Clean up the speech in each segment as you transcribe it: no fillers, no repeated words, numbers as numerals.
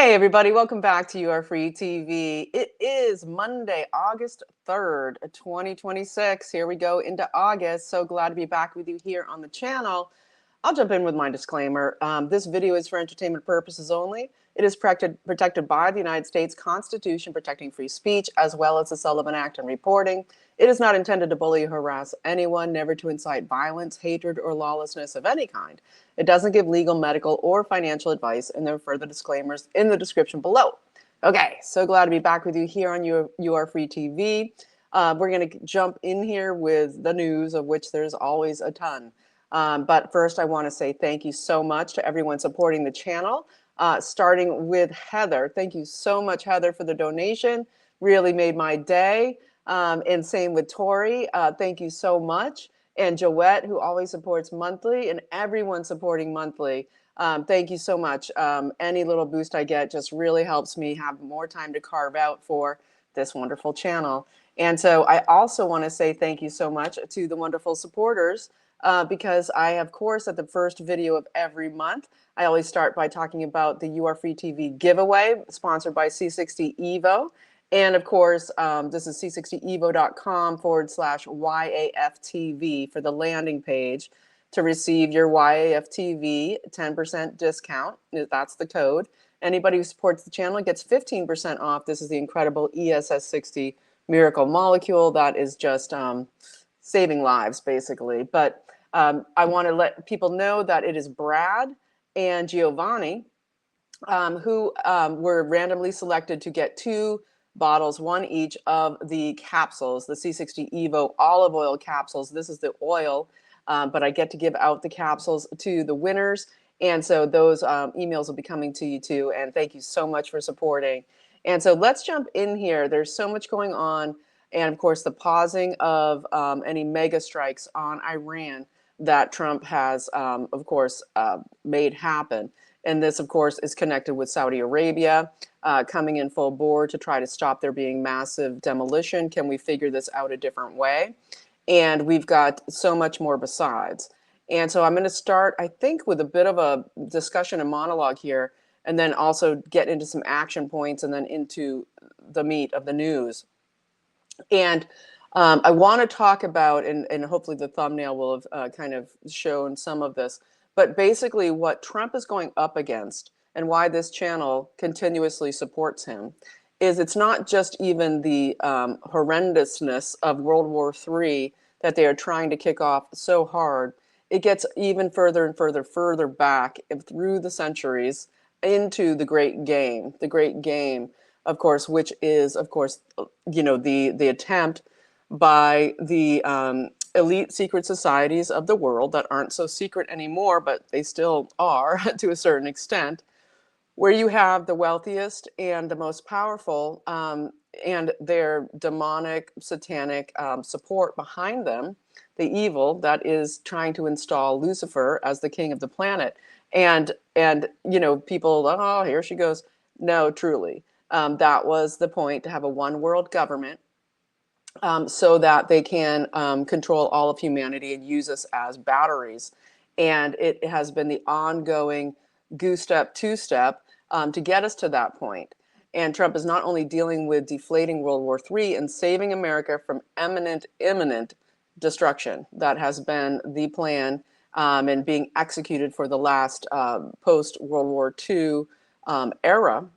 Hey everybody, welcome back to You Are Free TV. It is Monday, August 3rd, 2026. Here we go into August. So glad to be back with you here on the channel. I'll jump in with my disclaimer. This video is for entertainment purposes only. It is protected by the United States Constitution protecting free speech, as well as the Sullivan Act on reporting. It is not intended to bully or harass anyone, never to incite violence, hatred, or lawlessness of any kind. It doesn't give legal, medical, or financial advice, and there are further disclaimers in the description below. Okay, so glad to be back with you here on You Are Free TV. We're going to jump in here with the news, of which there's always a ton. But first, I want to say thank you so much to everyone supporting the channel, starting with Heather. Thank you so much, Heather, for the donation. Really made my day. And same with Tori. Thank you so much. And Joette, who always supports monthly, and everyone supporting monthly. Thank you so much. Any little boost I get just really helps me have more time to carve out for this wonderful channel. And so I also want to say thank you so much to the wonderful supporters. Because I, of course, at the first video of every month, I always start by talking about the You Are Free TV giveaway sponsored by C60 Evo. And of course, this is c60evo.com/YAFTV for the landing page to receive your YAFTV 10% discount. That's the code. Anybody who supports the channel gets 15% off. This is the incredible ESS60 miracle molecule that is just saving lives, basically. But I want to let people know that it is Brad and Giovanni who were randomly selected to get 2 bottles, 1 each of the capsules, the C60 Evo olive oil capsules. This is the oil, but I get to give out the capsules to the winners. And so those emails will be coming to you too. And thank you so much for supporting. And so let's jump in here. There's so much going on. And of course, the pausing of any mega strikes on Iran that Trump has, of course, made happen. And this, of course, is connected with Saudi Arabia coming in full bore to try to stop there being massive demolition. Can we figure this out a different way? And we've got so much more besides. And so I'm going to start, I think, with a bit of a discussion and monologue here, and then also get into some action points and then into the meat of the news. And I want to talk about, and hopefully the thumbnail will have kind of shown some of this, but basically what Trump is going up against and why this channel continuously supports him is it's not just even the horrendousness of World War III that they are trying to kick off so hard. It gets even further and further back through the centuries into the Great Game. The Great Game, of course, which is, of course, you know, the attempt by the elite secret societies of the world that aren't so secret anymore, but they still are to a certain extent, where you have the wealthiest and the most powerful and their demonic, satanic support behind them, the evil that is trying to install Lucifer as the king of the planet. And you know, people, oh, here she goes. No, truly. That was the point, to have a one world government so that they can control all of humanity and use us as batteries. And it has been the ongoing goose step, two-step to get us to that point. And Trump is not only dealing with deflating World War III and saving America from imminent destruction. That has been the plan and being executed for the last post-World War II era,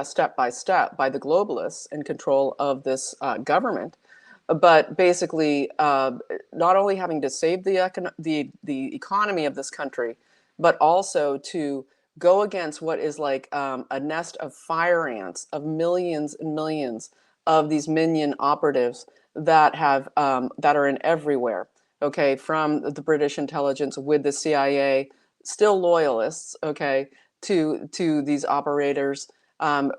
step by step, by the globalists in control of this government. But basically, not only having to save the economy of this country, but also to go against what is like a nest of fire ants of millions and millions of these minion operatives that have that are in everywhere. Okay, from the British intelligence with the CIA, still loyalists. Okay, to these operators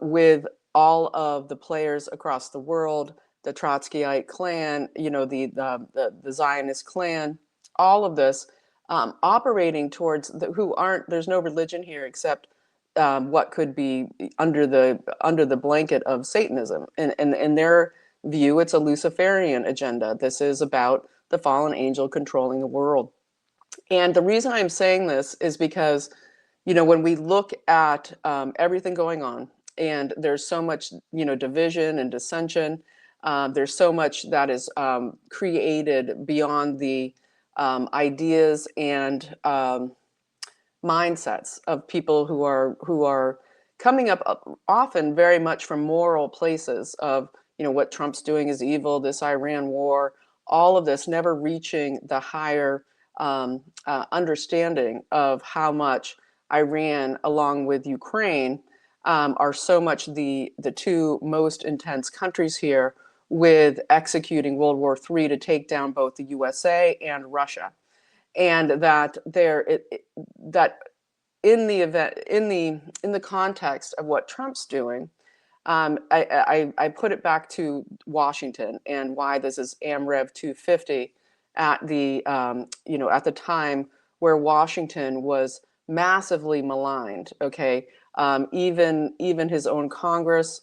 with all of the players across the world. The Trotskyite clan, you know, the Zionist clan, all of this operating towards who aren't. There's no religion here except what could be under the blanket of Satanism. And in their view, it's a Luciferian agenda. This is about the fallen angel controlling the world. And the reason I'm saying this is because, you know, when we look at everything going on and there's so much, division and dissension. There's so much that is created beyond the ideas and mindsets of people who are coming up often very much from moral places of, what Trump's doing is evil, this Iran war, all of this, never reaching the higher understanding of how much Iran, along with Ukraine, are so much the two most intense countries here, with executing World War III to take down both the USA and Russia. And that that in the event, in the context of what Trump's doing, I put it back to Washington and why this is AmRev 250 at the at the time where Washington was massively maligned. Okay, even his own Congress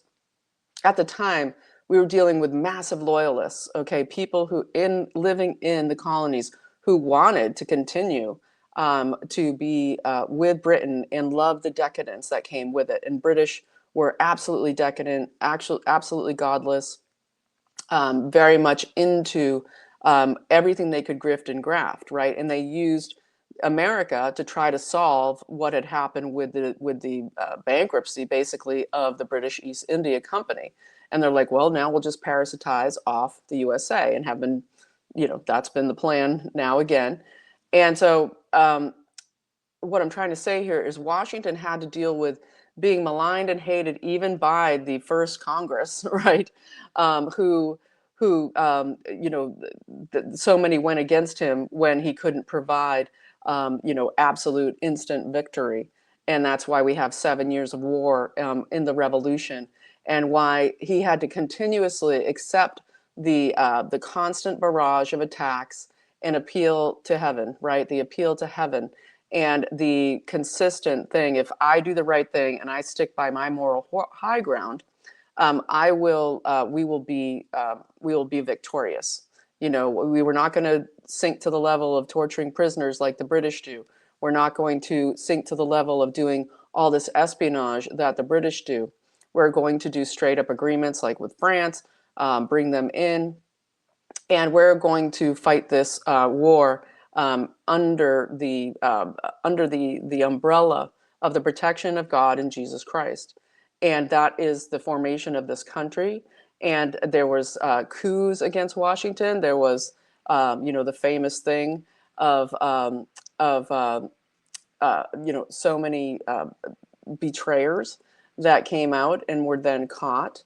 at the time, we were dealing with massive loyalists. Okay, people who living in the colonies who wanted to continue to be with Britain and love the decadence that came with it. And British were absolutely decadent, actually absolutely godless, very much into everything they could grift and graft, right? And they used America to try to solve what had happened with the bankruptcy, basically, of the British East India Company. And they're like, well, now we'll just parasitize off the USA, and have been, that's been the plan now again. And so what I'm trying to say here is Washington had to deal with being maligned and hated even by the first Congress, right? Who so many went against him when he couldn't provide, absolute instant victory. And that's why we have 7 years of war in the revolution, and why he had to continuously accept the constant barrage of attacks and appeal to heaven, right? The appeal to heaven. And the consistent thing, if I do the right thing and I stick by my moral high ground, we will be victorious. We were not going to sink to the level of torturing prisoners like the British do. We're not going to sink to the level of doing all this espionage that the British do. We're going to do straight up agreements like with France, bring them in, and we're going to fight this war under the umbrella of the protection of God and Jesus Christ. And that is the formation of this country. And there was coups against Washington. There was, the famous thing of so many betrayers that came out and were then caught.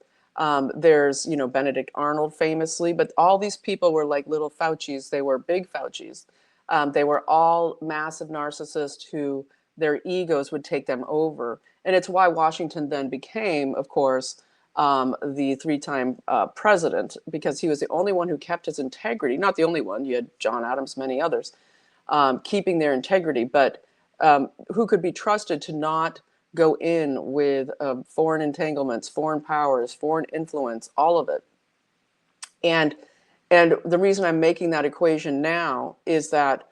There's, Benedict Arnold famously, but all these people were like little Faucis. They were big Faucis. They were all massive narcissists who their egos would take them over. And it's why Washington then became, of course, the three-time president, because he was the only one who kept his integrity. Not the only one. You had John Adams, many others, keeping their integrity, but who could be trusted to not go in with foreign entanglements, foreign powers, foreign influence, all of it. And the reason I'm making that equation now is that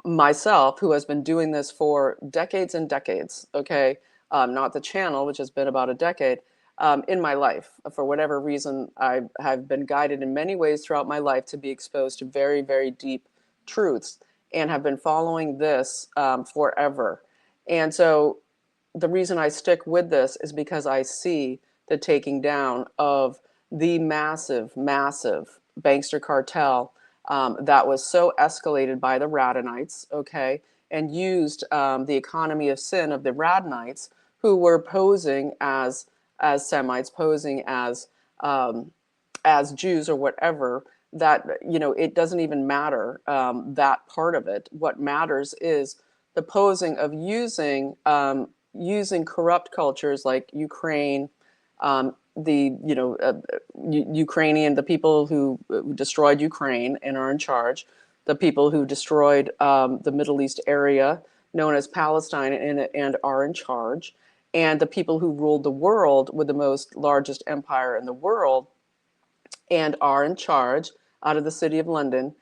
myself, who has been doing this for decades and decades, okay, not the channel, which has been about a decade, in my life, for whatever reason, I have been guided in many ways throughout my life to be exposed to very, very deep truths, and have been following this forever. And so the reason I stick with this is because I see the taking down of the massive, massive bankster cartel that was so escalated by the Radonites, okay, and used the economy of sin of the Radonites, who were posing as Semites, posing as Jews or whatever. That, it doesn't even matter, that part of it. What matters is the posing of using corrupt cultures like Ukraine, Ukrainian, the people who destroyed Ukraine and are in charge, the people who destroyed the Middle East area known as Palestine and are in charge, and the people who ruled the world with the largest empire in the world and are in charge out of the city of London.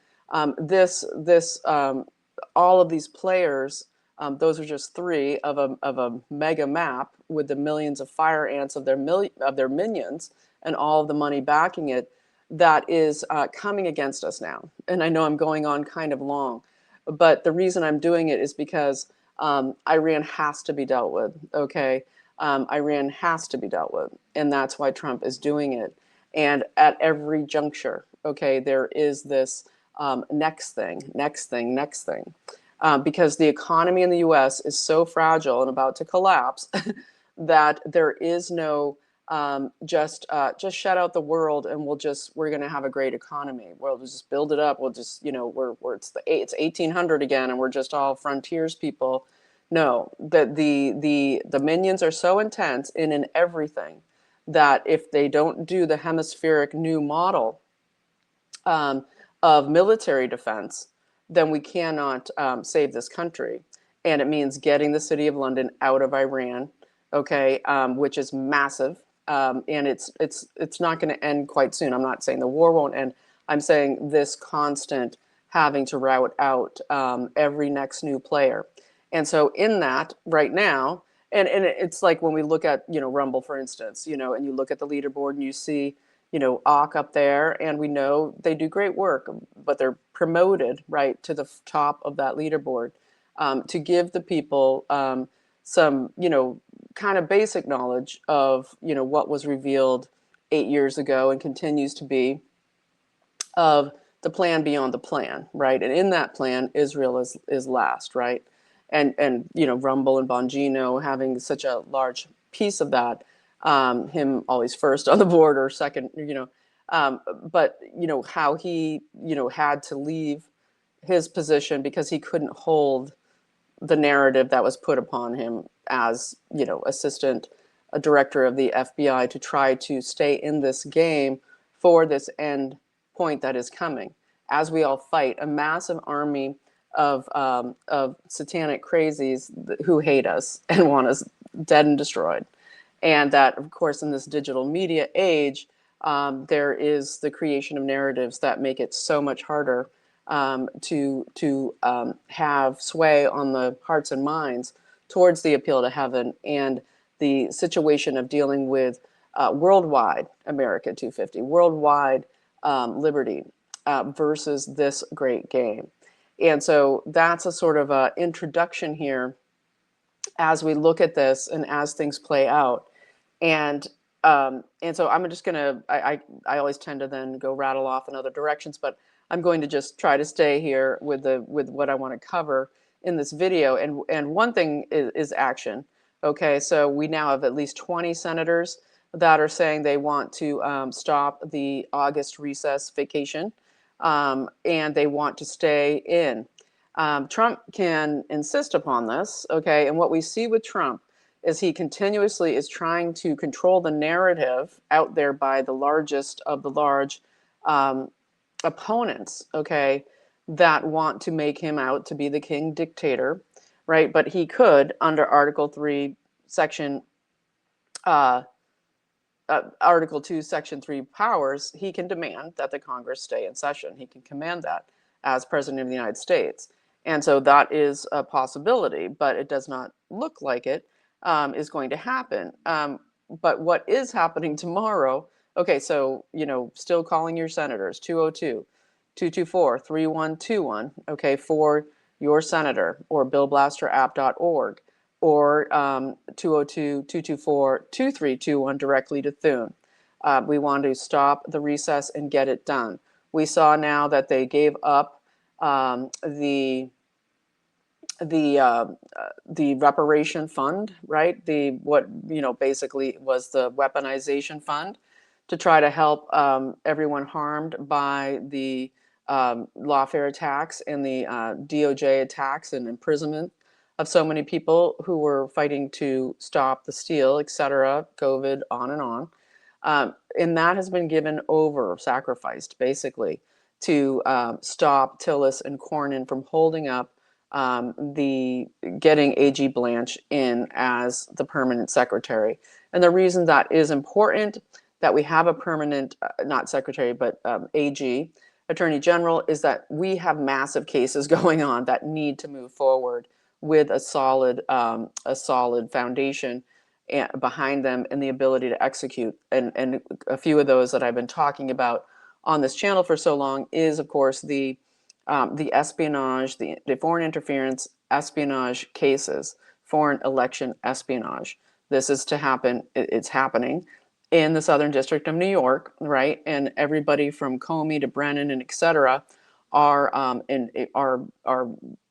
All of these players Those are just three of a mega map with the millions of fire ants of their minions and all of the money backing it that is coming against us now. And I know I'm going on kind of long, but the reason I'm doing it is because Iran has to be dealt with, okay? Iran has to be dealt with, and that's why Trump is doing it. And at every juncture, okay, there is this next thing, next thing, next thing. Because the economy in the US is so fragile and about to collapse that there is no just shut out the world and we're going to have a great economy. We'll just build it up. We'll just, it's 1800 again and we're just all frontiers people. No, that the minions are so intense in everything that if they don't do the hemispheric new model of military defense, then we cannot save this country. And it means getting the city of London out of Iran, okay, which is massive. And it's not going to end quite soon. I'm not saying the war won't end. I'm saying this constant having to rout out every next new player. And so in that right now, and it's like when we look at, Rumble, for instance, and you look at the leaderboard and you see, Auk up there, and we know they do great work, but they're promoted right to the top of that leaderboard to give the people some, kind of basic knowledge of, what was revealed 8 years ago and continues to be of the plan beyond the plan, right? And in that plan, Israel is last, right? And Rumble and Bongino having such a large piece of that, him always first on the board or second, but how he had to leave his position because he couldn't hold the narrative that was put upon him as assistant director of the FBI to try to stay in this game for this end point that is coming as we all fight a massive army of satanic crazies who hate us and want us dead and destroyed. And that, of course, in this digital media age, there is the creation of narratives that make it so much harder to have sway on the hearts and minds towards the appeal to heaven and the situation of dealing with worldwide America 250, worldwide liberty versus this great game. And so that's a sort of a introduction here as we look at this and as things play out. And so I'm just gonna, I always tend to then go rattle off in other directions, but I'm going to just try to stay here with what I want to cover in this video. And one thing is action. Okay, so we now have at least 20 senators that are saying they want to stop the August recess vacation, and they want to stay in. Trump can insist upon this, okay? And what we see with Trump is he continuously is trying to control the narrative out there by the largest of the large opponents, okay, that want to make him out to be the king dictator, right? But he could, under Article 3, Section Article 2, Section 3 powers, he can demand that the Congress stay in session. He can command that as President of the United States. And so that is a possibility, but it does not look like it is going to happen. But what is happening tomorrow, okay, so, still calling your senators, 202-224-3121, okay, for your senator, or billblasterapp.org, or 202-224-2321 directly to Thune. We want to stop the recess and get it done. We saw now that they gave up the reparation fund, right? Basically was the weaponization fund to try to help everyone harmed by the lawfare attacks and the DOJ attacks and imprisonment of so many people who were fighting to stop the steal, etc., COVID, on and on. And that has been given over, sacrificed, basically, to stop Tillis and Cornyn from holding up getting AG Blanche in as the permanent secretary. And the reason that is important, that we have a permanent, not secretary, but AG, Attorney General, is that we have massive cases going on that need to move forward with a solid foundation behind them and the ability to execute. And a few of those that I've been talking about on this channel for so long is, of course, the espionage, the foreign interference espionage cases, foreign election espionage. This is to happen. It's happening in the Southern District of New York, right? And everybody from Comey to Brennan and et cetera are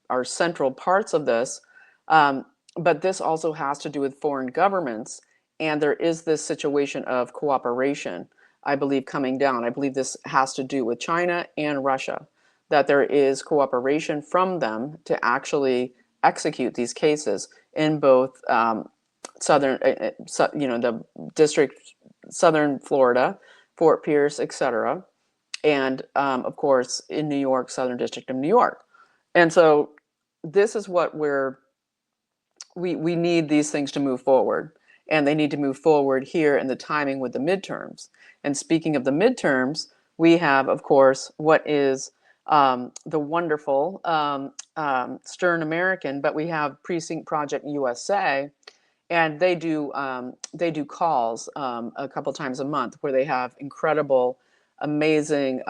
are central parts of this. But this also has to do with foreign governments, and there is this situation of cooperation, I believe, coming down. I believe this has to do with China and Russia, that there is cooperation from them to actually execute these cases in both the district, southern Florida, Fort Pierce, etc., and of course in New York, Southern District of New York. And so this is what we need these things to move forward, and they need to move forward here in the timing with the midterms. And speaking of the midterms, we have, of course, what is the wonderful Stern American, but we have Precinct Project USA, and they do calls a couple times a month where they have incredible, amazing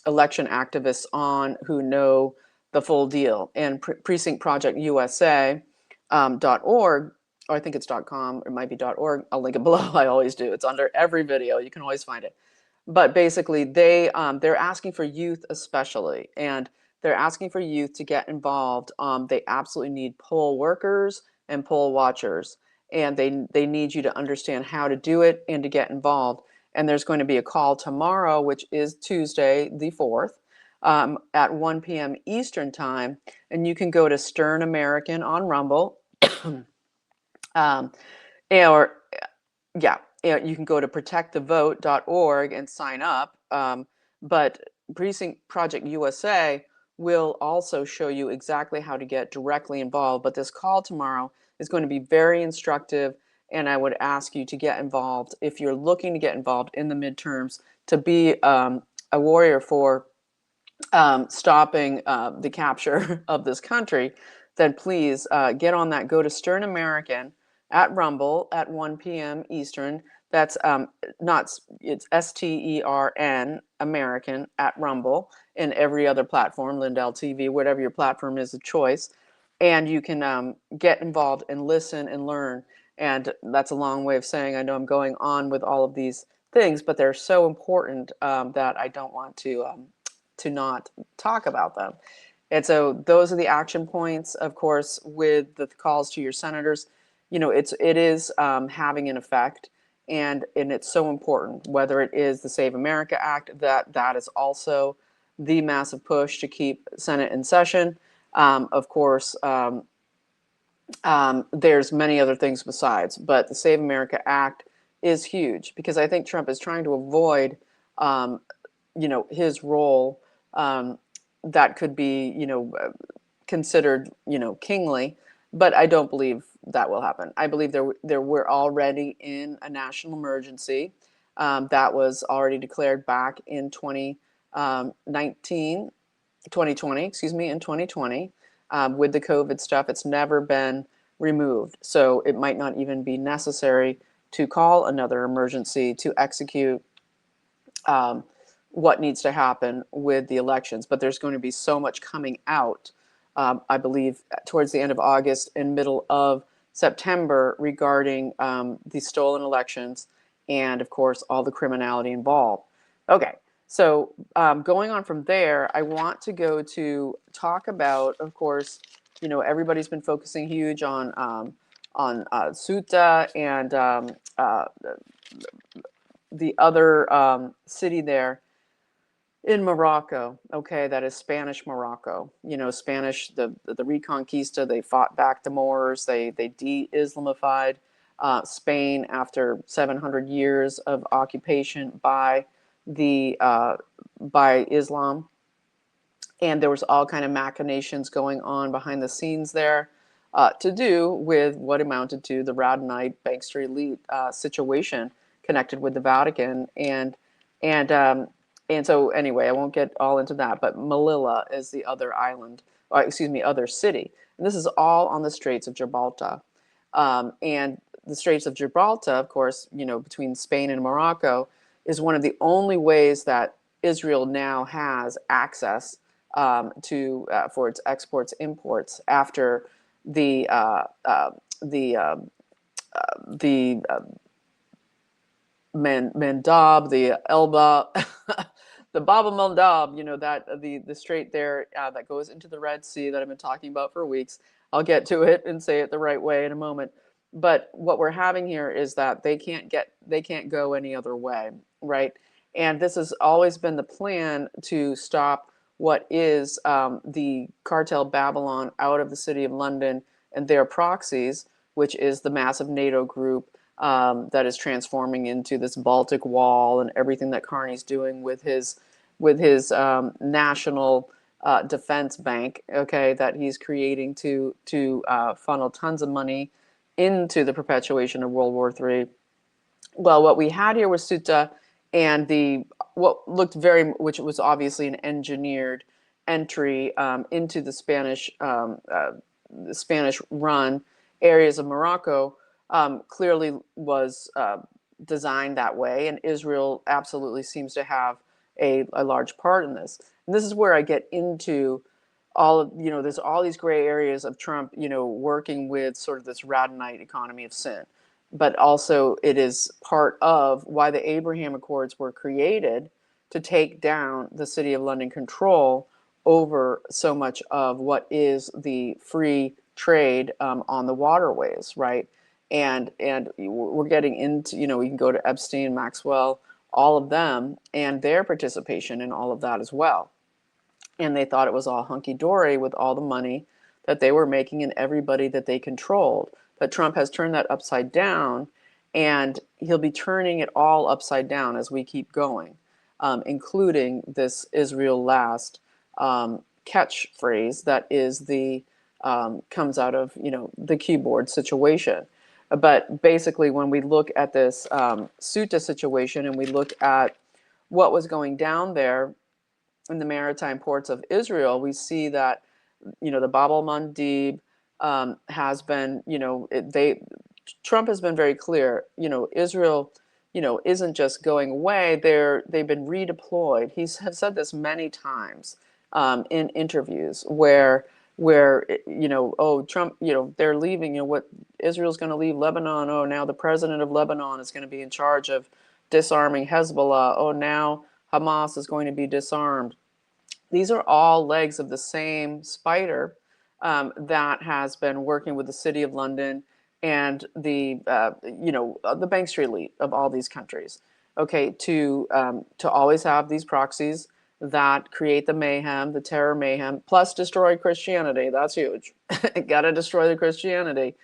election activists on who know the full deal. And Precinct Project USA .org, or I think it's .com, it might be .org. I'll link it below. I always do. It's under every video. You can always find it. But basically, they're asking for youth especially, and they're asking for youth to get involved. They absolutely need poll workers and poll watchers, and they need you to understand how to do it and to get involved. And there's going to be a call tomorrow, which is Tuesday, the 4th, at 1 p.m. Eastern time, and you can go to Stern American on Rumble, or yeah, you can go to protectthevote.org and sign up. But Precinct Project USA will also show you exactly how to get directly involved. But this call tomorrow is going to be very instructive, and I would ask you to get involved if you're looking to get involved in the midterms, to be a warrior for stopping the capture of this country. Then please get on that. Go to Stern American at Rumble at 1 p.m. Eastern. That's it's STERN American at Rumble, and every other platform, Lindell TV, whatever your platform is of choice. And you can get involved and listen and learn. And that's a long way of saying I know I'm going on with all of these things, but they're so important that I don't want to not talk about them. And so those are the action points, of course, with the calls to your senators. It is having an effect, and it's so important, whether it is the Save America Act, that is also the massive push to keep Senate in session. Of course, there's many other things besides, but the Save America Act is huge, because I think Trump is trying to avoid, his role that could be, considered, kingly, but I don't believe that will happen. I believe we're already in a national emergency that was already declared back in 2020, in 2020, with the COVID stuff. It's never been removed, so it might not even be necessary to call another emergency to execute what needs to happen with the elections. But there's going to be so much coming out, I believe, towards the end of August and middle of September regarding the stolen elections and, of course, all the criminality involved. Okay, so going on from there, I want to go to talk about, of course, everybody's been focusing huge on Ceuta and the other city there in Morocco, okay, that is Spanish Morocco. Spanish, the Reconquista, they fought back the Moors, they de-Islamified Spain after 700 years of occupation by Islam. And there was all kind of machinations going on behind the scenes there to do with what amounted to the Radhanite bankster elite situation connected with the Vatican. And so anyway, I won't get all into that, but Melilla is the other island, other city And this is all on the Straits of Gibraltar. And the Straits of Gibraltar, of course, between Spain and Morocco, is one of the only ways that Israel now has access to for its exports imports after the the the Mandab, the Elba, the Bab el Mandab, that the strait there that goes into the Red Sea that I've been talking about for weeks. I'll get to it and say it the right way in a moment. But what we're having here is that they can't go any other way, right? And this has always been the plan to stop what is the cartel Babylon out of the city of London and their proxies, which is the massive NATO group that is transforming into this Baltic Wall and everything that Carney's doing with his national defense bank, okay, that he's creating to funnel tons of money into the perpetuation of World War III. Well, what we had here was Ceuta and which was obviously an engineered entry into the Spanish run areas of Morocco, clearly was designed that way, and Israel absolutely seems to have a large part in this. And this is where I get into there's all these gray areas of Trump, working with sort of this Radhanite economy of sin. But also it is part of why the Abraham Accords were created, to take down the City of London control over so much of what is the free trade on the waterways, right? And we're getting into, we can go to Epstein, Maxwell, all of them, and their participation in all of that as well. And they thought it was all hunky-dory with all the money that they were making and everybody that they controlled. But Trump has turned that upside down, and he'll be turning it all upside down as we keep going, including this Israel last catchphrase that is comes out of the keyboard situation. But basically, when we look at this Ceuta situation and we look at what was going down there in the maritime ports of Israel, we see that the Bab el-Mandeb has been, Trump has been very clear. Israel, isn't just going away. They've been redeployed. He's have said this many times in interviews where oh, Trump, they're leaving. What Israel's going to leave Lebanon. Oh, now the president of Lebanon is going to be in charge of disarming Hezbollah. Oh, now Hamas is going to be disarmed. These are all legs of the same spider that has been working with the City of London and the Bank Street elite of all these countries. Okay, to always have these proxies that create the mayhem, the terror mayhem, plus destroy Christianity. That's huge. Got to destroy the Christianity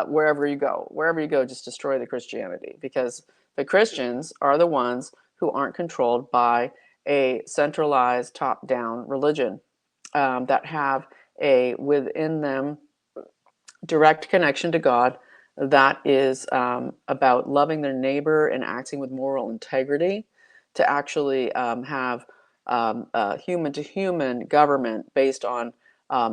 wherever you go. Wherever you go, just destroy the Christianity, because the Christians are the ones who aren't controlled by a centralized top-down religion that have within them direct connection to God that is about loving their neighbor and acting with moral integrity, to actually have human-to-human government based on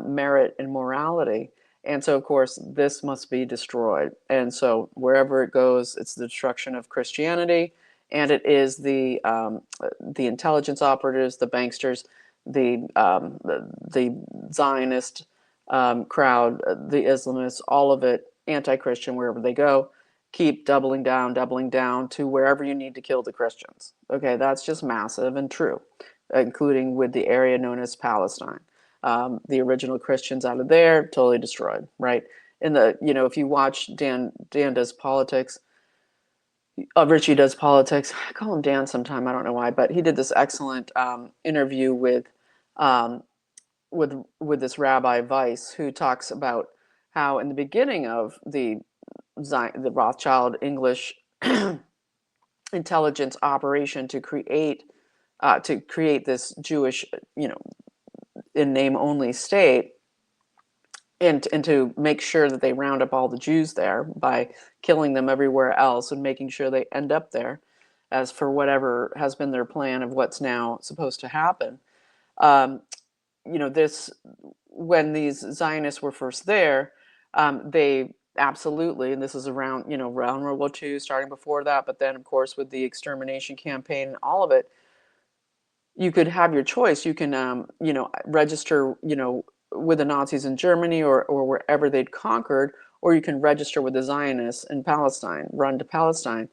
merit and morality. And so, of course, this must be destroyed. And so wherever it goes, it's the destruction of Christianity. And it is the intelligence operatives, the banksters, the Zionist crowd, the Islamists, all of it, anti-Christian wherever they go, keep doubling down to wherever you need to kill the Christians. Okay, that's just massive and true, including with the area known as Palestine. The original Christians out of there, totally destroyed, right? If you watch Dan Does Politics, Richie Does Politics. I call him Dan sometime. I don't know why, but he did this excellent interview with this Rabbi Weiss, who talks about how in the beginning of the Rothschild English intelligence operation to create this Jewish, in name only state, and to make sure that they round up all the Jews there by killing them everywhere else and making sure they end up there, as for whatever has been their plan of what's now supposed to happen. this, when these Zionists were first there, they absolutely, and this is around, around World War II, starting before that, but then of course with the extermination campaign and all of it, you could have your choice. You can, register, with the Nazis in Germany or wherever they'd conquered, or you can register with the Zionists in Palestine, run to Palestine.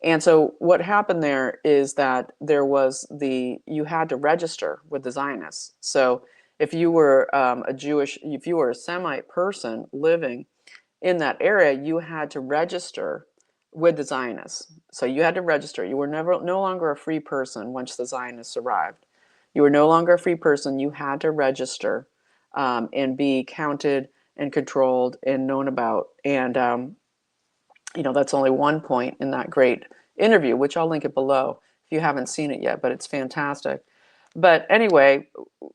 And so what happened there is that you had to register with the Zionists. So if you were if you were a Semite person living in that area, you had to register with the Zionists. So you had to register. You were no longer a free person once the Zionists arrived. You were no longer a free person. You had to register and be counted and controlled and known about. And that's only one point in that great interview, which I'll link it below if you haven't seen it yet, but it's fantastic. But anyway,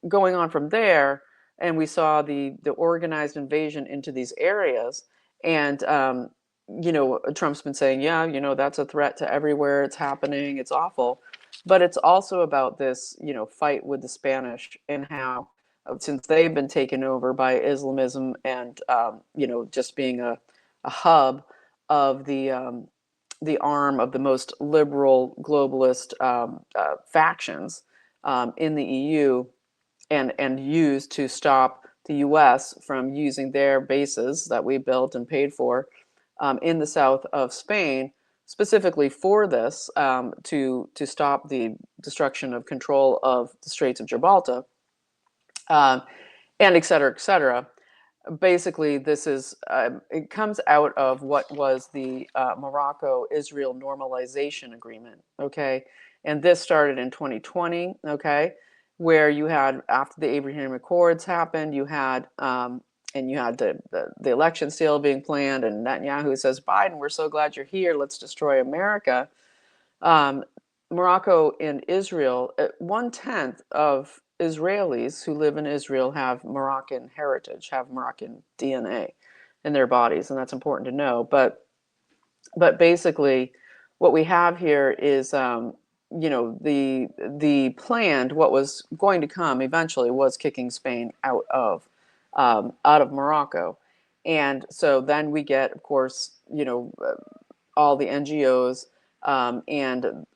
going on from there, and we saw the organized invasion into these areas, and Trump's been saying, yeah, that's a threat to everywhere. It's happening. It's awful. But it's also about this, fight with the Spanish and how, since they've been taken over by Islamism and, just being a hub of the arm of the most liberal globalist factions in the EU, and used to stop the U.S. from using their bases that we built and paid for in the south of Spain, specifically for this, to stop the destruction of control of the Straits of Gibraltar, and et cetera, et cetera. Basically, this is it comes out of what was the Morocco-Israel normalization agreement, okay? And this started in 2020, okay, where you had, after the Abraham Accords happened, you had and you had the election still being planned, and Netanyahu says, Biden, we're so glad you're here, let's destroy America. Morocco and Israel, 1/10 of Israelis who live in Israel have Moroccan heritage, have Moroccan DNA in their bodies, and that's important to know. But basically, what we have here is, the planned, what was going to come eventually was kicking Spain out of Morocco, and so then we get, of course, all the NGOs and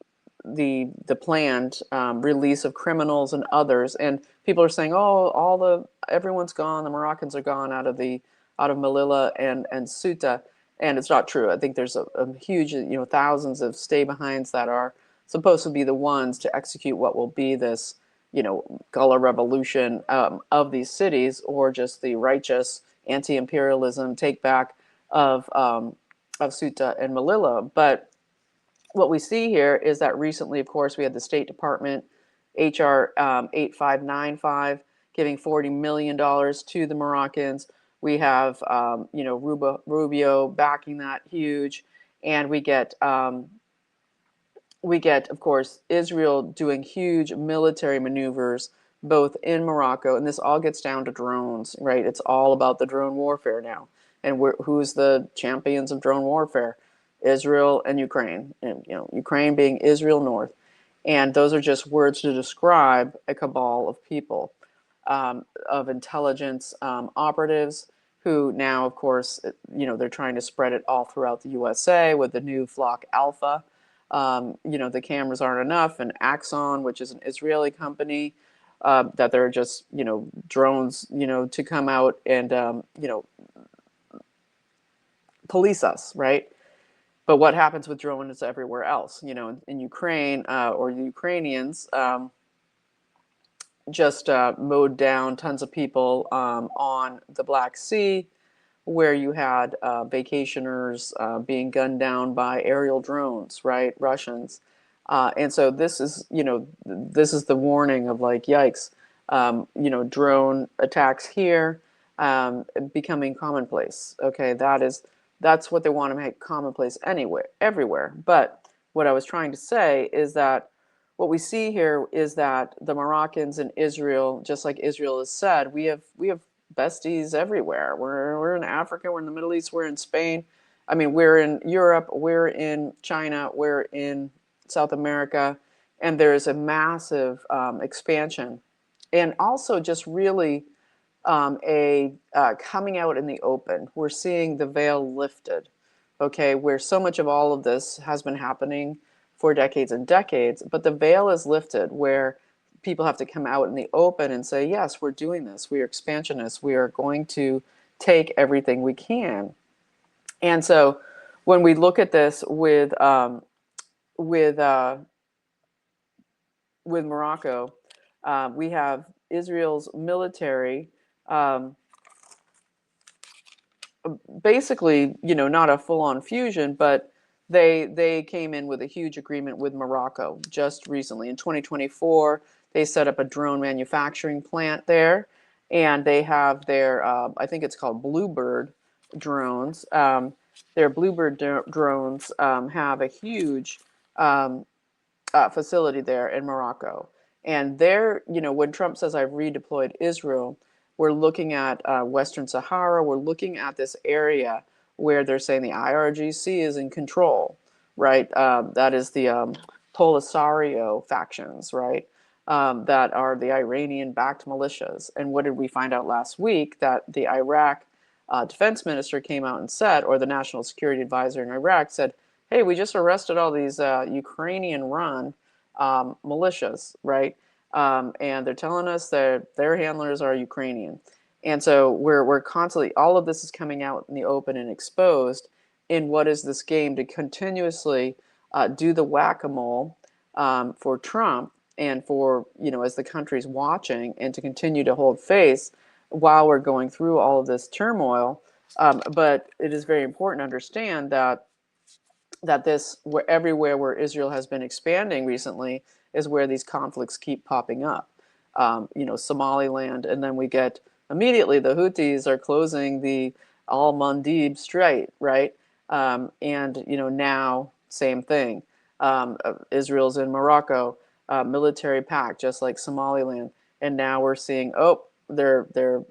the planned release of criminals and others, and people are saying, oh, everyone's gone, the Moroccans are gone out of Melilla and Ceuta, and it's not true. I think there's a huge, thousands of stay-behinds that are supposed to be the ones to execute what will be this, Gullah revolution of these cities, or just the righteous anti-imperialism take back of Ceuta and Melilla. But what we see here is that recently, of course, we had the State Department HR 8595 giving $40 million to the Moroccans. We have, Rubio backing that huge, and we get, of course, Israel doing huge military maneuvers both in Morocco, and this all gets down to drones, right? It's all about the drone warfare now, and who's the champions of drone warfare? Israel and Ukraine, and Ukraine being Israel North, and those are just words to describe a cabal of people, of intelligence operatives who now, of course, they're trying to spread it all throughout the USA with the new Flock Alpha. The cameras aren't enough, and Axon, which is an Israeli company, that they're just drones to come out and police us, right? But what happens with drones everywhere else? In Ukraine, or the Ukrainians just mowed down tons of people on the Black Sea, where you had vacationers being gunned down by aerial drones, right? Russians. And so this is the warning of, like, yikes, drone attacks here becoming commonplace. Okay, that's what they want to make commonplace anywhere, everywhere. But what I was trying to say is that what we see here is that the Moroccans in Israel, just like Israel has said, we have besties everywhere. We're in Africa, we're in the Middle East, we're in Spain. I mean, we're in Europe, we're in China, we're in South America, and there is a massive expansion and also just really a coming out in the open. We're seeing the veil lifted, okay, where so much of all of this has been happening for decades and decades, but the veil is lifted where people have to come out in the open and say, yes, we're doing this. We are expansionists. We are going to take everything we can. And so when we look at this with uh, with Morocco, we have Israel's military, um, basically, not a full-on fusion, but they came in with a huge agreement with Morocco just recently. In 2024, they set up a drone manufacturing plant there, and they have their, I think it's called Bluebird drones. Their Bluebird drones have a huge um, facility there in Morocco. And there, when Trump says I've redeployed Israel, we're looking at Western Sahara. We're looking at this area where they're saying the IRGC is in control, right? That is the Polisario factions, right? That are the Iranian-backed militias. And what did we find out last week? That the Iraq defense minister came out and said, or the national security advisor in Iraq said, hey, we just arrested all these Ukrainian-run militias, right? And they're telling us that their handlers are Ukrainian. And so we're constantly, all of this is coming out in the open and exposed in what is this game to continuously do the whack-a-mole for Trump and for, as the country's watching, and to continue to hold face while we're going through all of this turmoil. But it is very important to understand that this, where everywhere where Israel has been expanding recently, is where these conflicts keep popping up. Somaliland, and then we get immediately the Houthis are closing the Al Mandeb Strait, right? And now same thing. Israel's in Morocco, military pact, just like Somaliland, and now we're seeing, oh, they're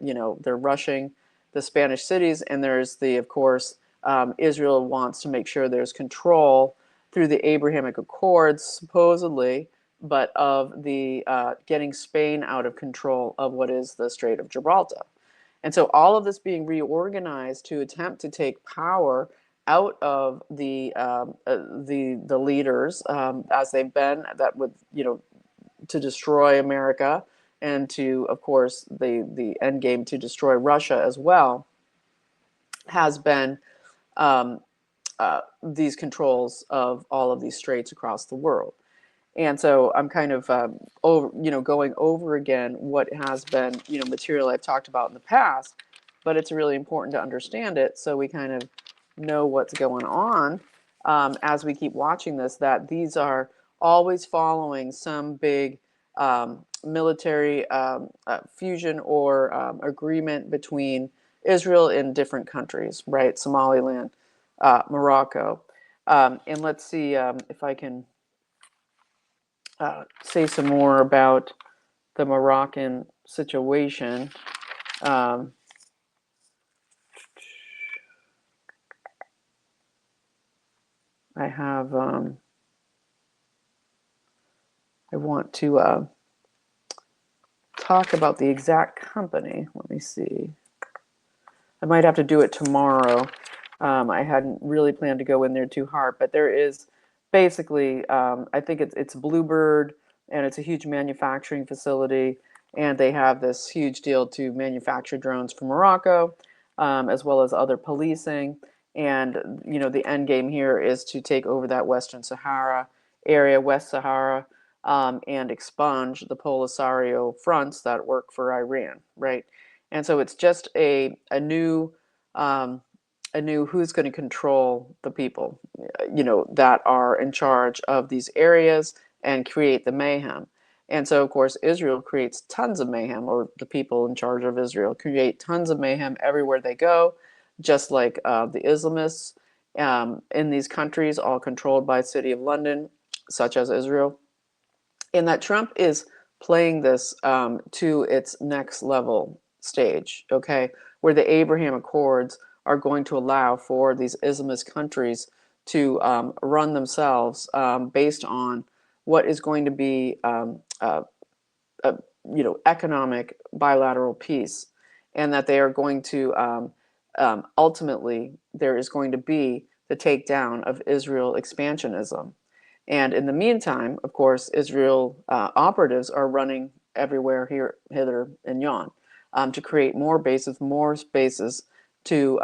rushing the Spanish cities, and there's the, of course, Israel wants to make sure there's control through the Abrahamic Accords, supposedly, but of the getting Spain out of control of what is the Strait of Gibraltar. And so all of this being reorganized to attempt to take power out of the leaders, as they've been, that would, to destroy America, and to, of course, the end game to destroy Russia as well, has been these controls of all of these straits across the world. And so I'm kind of going over again what has been, material I've talked about in the past, but it's really important to understand it so we kind of know what's going on as we keep watching this, that these are always following some big military fusion or agreement between Israel and different countries, right? Somaliland, Morocco. And let's see if I can say some more about the Moroccan situation. Um, I have, I want to talk about the exact company. Let me see. I might have to do it tomorrow. I hadn't really planned to go in there too hard, but there is basically, I think it's Bluebird, and it's a huge manufacturing facility, and they have this huge deal to manufacture drones for Morocco, as well as other policing. And the end game here is to take over that Western Sahara area, West Sahara, and expunge the Polisario fronts that work for Iran, right? And so it's just a new who's going to control the people, that are in charge of these areas and create the mayhem. And so, of course, Israel creates tons of mayhem, or the people in charge of Israel create tons of mayhem everywhere they go, just like the Islamists in these countries, all controlled by the City of London, such as Israel. And that Trump is playing this to its next level stage, okay, where the Abraham Accords are going to allow for these Islamist countries to run themselves based on what is going to be economic bilateral peace, and that they are going to ultimately there is going to be the takedown of Israel expansionism. And in the meantime, of course, Israel operatives are running everywhere here, hither, and yon to create more bases to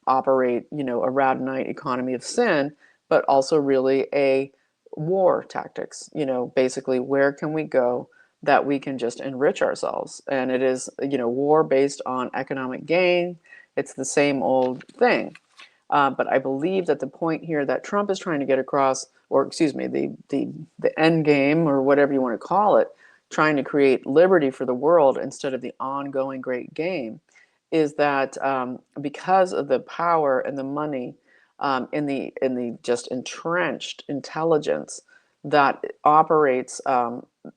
operate, a Radhanite economy of sin, but also really a war tactics. Basically, where can we go that we can just enrich ourselves? And it is, war based on economic gain. It's the same old thing. But I believe that the point here that Trump is trying to get across, or excuse me, the end game, or whatever you want to call it, trying to create liberty for the world instead of the ongoing great game, is that because of the power and the money in the just entrenched intelligence that operates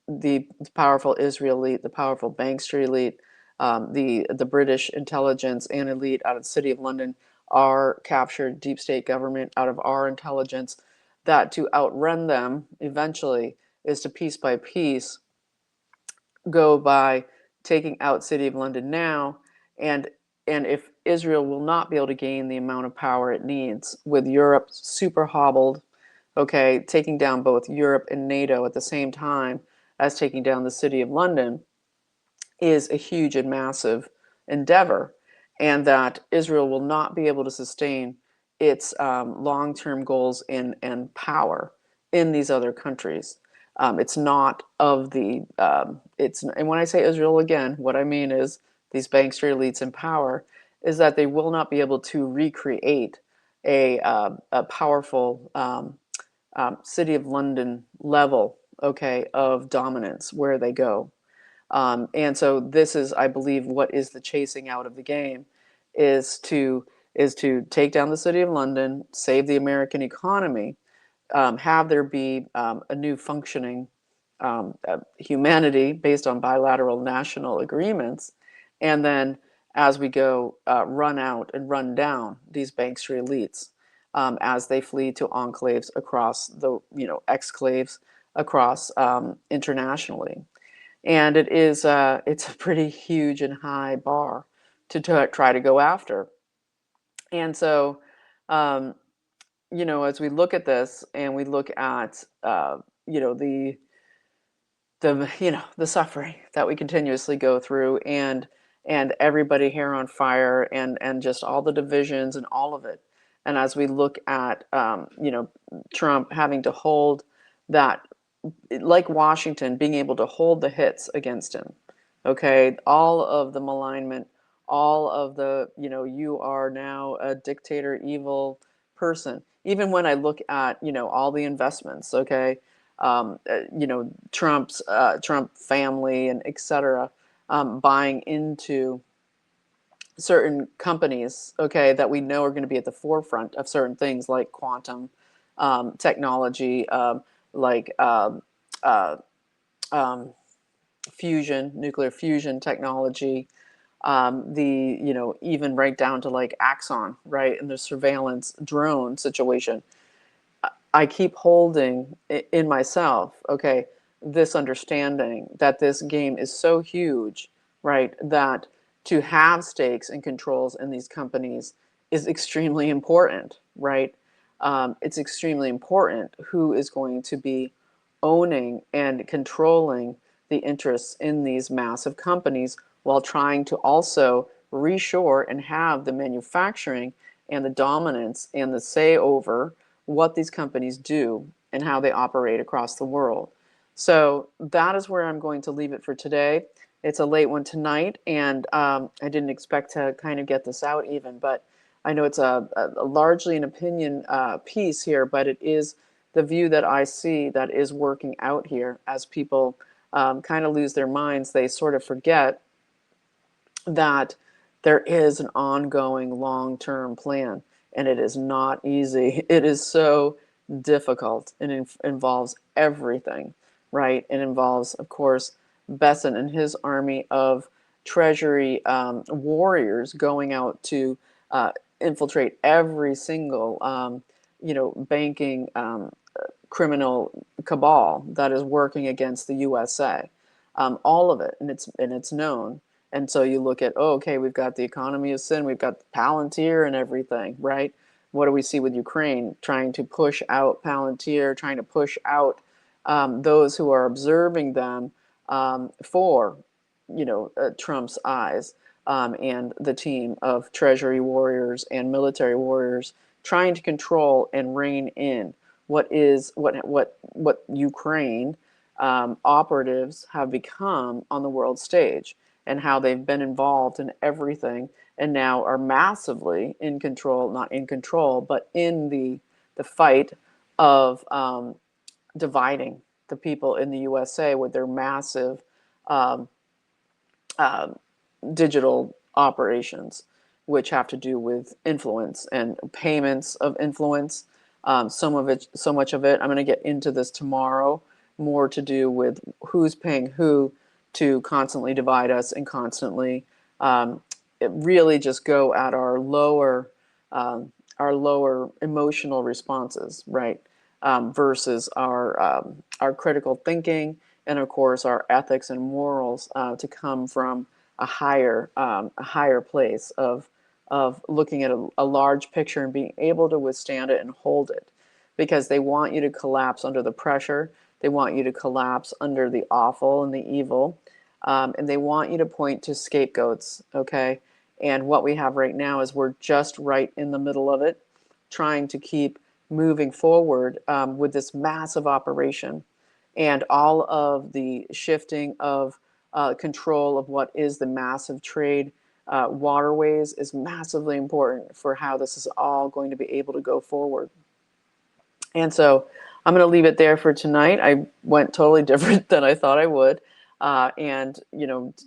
the powerful Israel elite, the powerful Bank Street elite, the British intelligence and elite out of the City of London, our captured deep state government out of our intelligence, that to outrun them eventually is to piece by piece go by taking out City of London now, and if Israel will not be able to gain the amount of power it needs with Europe super hobbled, okay, taking down both Europe and NATO at the same time as taking down the City of London is a huge and massive endeavor, and that Israel will not be able to sustain its long-term goals and power in these other countries. It's not of the and when I say Israel again, what I mean is these bankster elites in power is that they will not be able to recreate a powerful City of London level, okay, of dominance where they go. And so this is, I believe, what is the chasing out of the game, is to take down the City of London, save the American economy, have there be a new functioning humanity based on bilateral national agreements, and then as we go, run out and run down these bankster elites as they flee to enclaves across the exclaves across internationally. And it's a pretty huge and high bar to try to go after. And so, as we look at this and we look at, the suffering that we continuously go through, and everybody here on fire, and just all the divisions and all of it. And as we look at, Trump having to hold that, like Washington being able to hold the hits against him, okay, all of the malignment, all of the, you are now a dictator, evil person. Even when I look at, all the investments, okay, Trump family and etc. Buying into certain companies, okay, that we know are going to be at the forefront of certain things like quantum technology, like uh, um, fusion, nuclear fusion technology, even right down to like Axon, right, and the surveillance drone situation. I keep holding in myself, okay, this understanding that this game is so huge, right, that to have stakes and controls in these companies is extremely important, right? It's extremely important who is going to be owning and controlling the interests in these massive companies, while trying to also reshore and have the manufacturing and the dominance and the say over what these companies do and how they operate across the world. So that is where I'm going to leave it for today. It's a late one tonight, and I didn't expect to kind of get this out even, but I know it's a largely an opinion piece here, but it is the view that I see that is working out here. As people kind of lose their minds, they sort of forget that there is an ongoing long-term plan, and it is not easy. It is so difficult, and it involves everything, right? It involves, of course, Besson and his army of treasury warriors going out to infiltrate every single, banking criminal cabal that is working against the USA. all of it, and it's known. And so you look at, oh, okay, we've got the economy of sin, we've got Palantir and everything, right? What do we see with Ukraine trying to push out Palantir, trying to push out those who are observing them for, Trump's eyes, and the team of treasury warriors and military warriors trying to control and rein in what Ukraine operatives have become on the world stage, and how they've been involved in everything and now are massively in control, not in control, but in the fight of dividing the people in the USA with their massive um, uh, digital operations, which have to do with influence and payments of influence. So much of it, I'm going to get into this tomorrow, more to do with who's paying who to constantly divide us and constantly um, really just go at our lower emotional responses, right? Versus our critical thinking, and of course our ethics and morals to come from a higher place of looking at a large picture and being able to withstand it and hold it, because they want you to collapse under the pressure. They want you to collapse under the awful and the evil, and they want you to point to scapegoats. Okay, and what we have right now is we're just right in the middle of it, trying to keep moving forward with this massive operation, and all of the shifting of control of what is the massive trade waterways is massively important for how this is all going to be able to go forward. And so I'm going to leave it there for tonight. I went totally different than I thought I would, and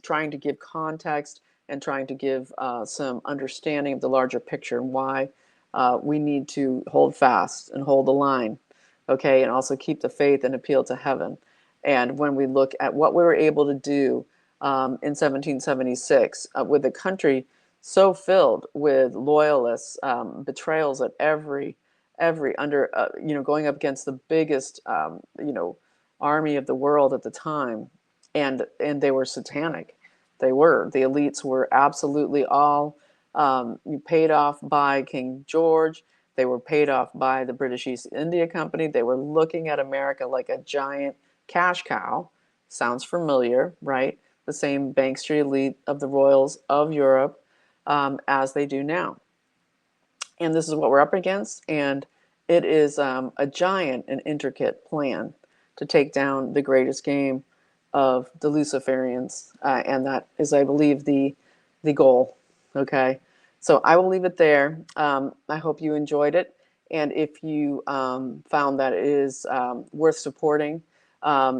trying to give context and trying to give some understanding of the larger picture and why we need to hold fast and hold the line, okay, and also keep the faith and appeal to heaven. And when we look at what we were able to do in 1776 with a country so filled with loyalists, betrayals at every under going up against the biggest army of the world at the time, and they were satanic. The elites were absolutely all paid off by King George. They were paid off by the British East India Company. They were looking at America like a giant cash cow. Sounds familiar, right? The same Bank Street elite of the royals of Europe as they do now. And this is what we're up against, and it is a giant and intricate plan to take down the greatest game of the Luciferians, and that is, I believe, the goal. Okay, so I will leave it there. I hope you enjoyed it, and if you found that it is worth supporting,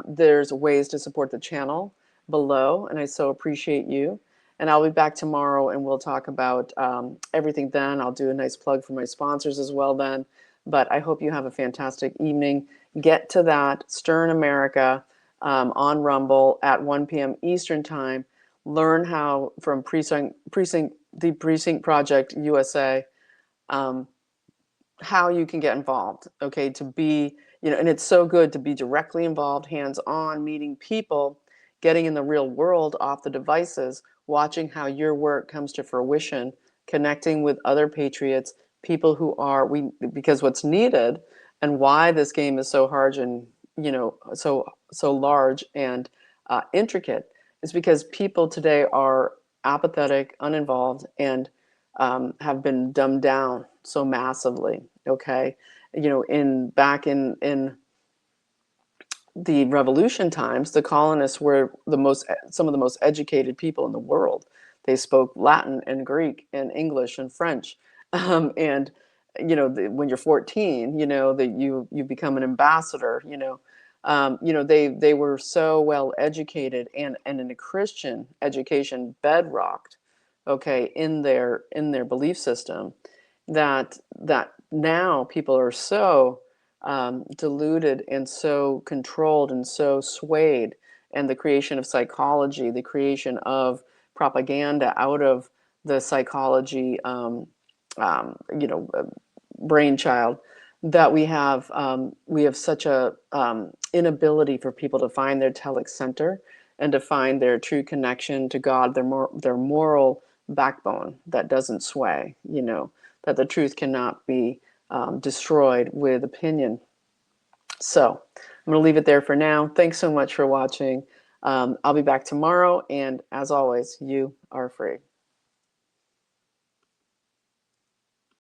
there's ways to support the channel below, and I so appreciate you. And I'll be back tomorrow and we'll talk about everything then. I'll do a nice plug for my sponsors as well then. But I hope you have a fantastic evening. Get to that Stern America on Rumble at 1 p.m. Eastern Time. Learn how from the Precinct Project USA, how you can get involved, okay, to be, and it's so good to be directly involved, hands-on, meeting people, getting in the real world off the devices, watching how your work comes to fruition, connecting with other patriots, people who are, because what's needed and why this game is so hard and, so large and intricate is because people today are apathetic, uninvolved, and have been dumbed down so massively. Okay, back in the Revolution times, the colonists were some of the most educated people in the world. They spoke Latin and Greek and English and French, and when you're 14, that you become an ambassador. They were so well educated and in a Christian education bedrocked, okay, in their belief system, that now people are so deluded and so controlled and so swayed, and the creation of psychology, the creation of propaganda out of the psychology, brainchild, that we have such a inability for people to find their telic center and to find their true connection to God, their moral backbone that doesn't sway, you know, that the truth cannot be destroyed with opinion. So I'm going to leave it there for now. Thanks so much for watching. I'll be back tomorrow. And as always, you are free.